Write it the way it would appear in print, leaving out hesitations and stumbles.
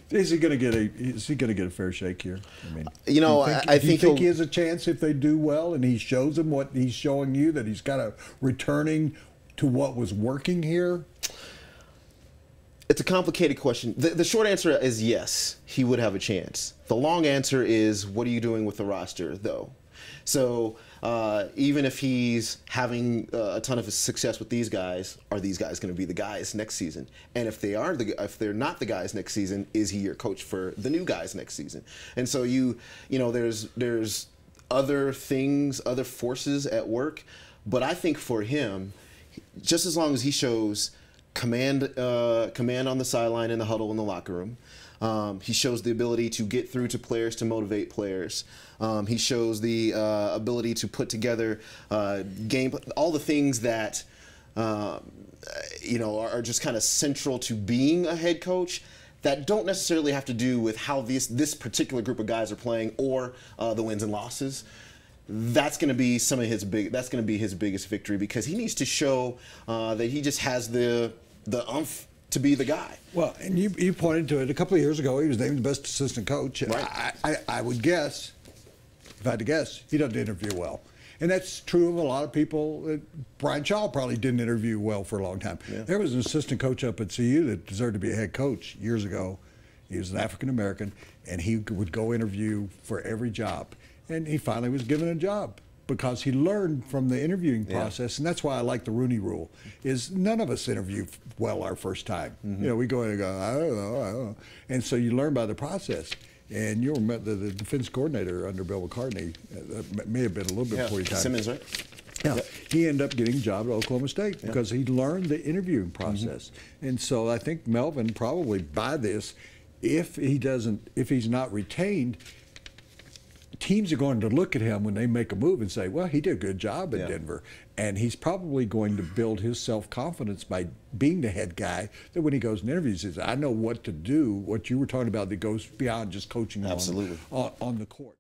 Is he going to get a fair shake here? I mean, you know, I think he has a chance if they do well, and he shows them what he's showing you, that he's kind of returning to what was working here. It's a complicated question. The short answer is yes, he would have a chance. The long answer is, what are you doing with the roster, though? So even if he's having a ton of success with these guys, are these guys going to be the guys next season? And if they're not the guys next season, is he your coach for the new guys next season? And so you know, there's other things, other forces at work. But I think for him, just as long as he shows command on the sideline, in the huddle, in the locker room. He shows the ability to get through to players, to motivate players. He shows the ability to put together game, all the things that you know, are just kind of central to being a head coach, that don't necessarily have to do with how this particular group of guys are playing or the wins and losses. That's going to be that's going to be his biggest victory, because he needs to show that he just has the umph to be the guy. Well, and you pointed to it a couple of years ago. He was named the best assistant coach. Right. I would guess, if I had to guess, he doesn't interview well. And that's true of a lot of people. Brian Shaw probably didn't interview well for a long time. Yeah. There was an assistant coach up at CU that deserved to be a head coach years ago. He was an African-American, and he would go interview for every job. And he finally was given a job because he learned from the interviewing process. And that's why I like the Rooney Rule, is none of us interview well our first time. Mm-hmm. You know, we go in and go, I don't know. And so you learn by the process. And you'll remember the defense coordinator under Bill McCartney, may have been a little bit before your time. Simmons, right? Yeah, he ended up getting a job at Oklahoma State because he learned the interviewing process. Mm-hmm. And so I think Melvin probably by this, if he's not retained, teams are going to look at him when they make a move and say, well, he did a good job in Denver. And he's probably going to build his self-confidence by being the head guy, that when he goes in interviews, he says, I know what to do, what you were talking about that goes beyond just coaching on the court.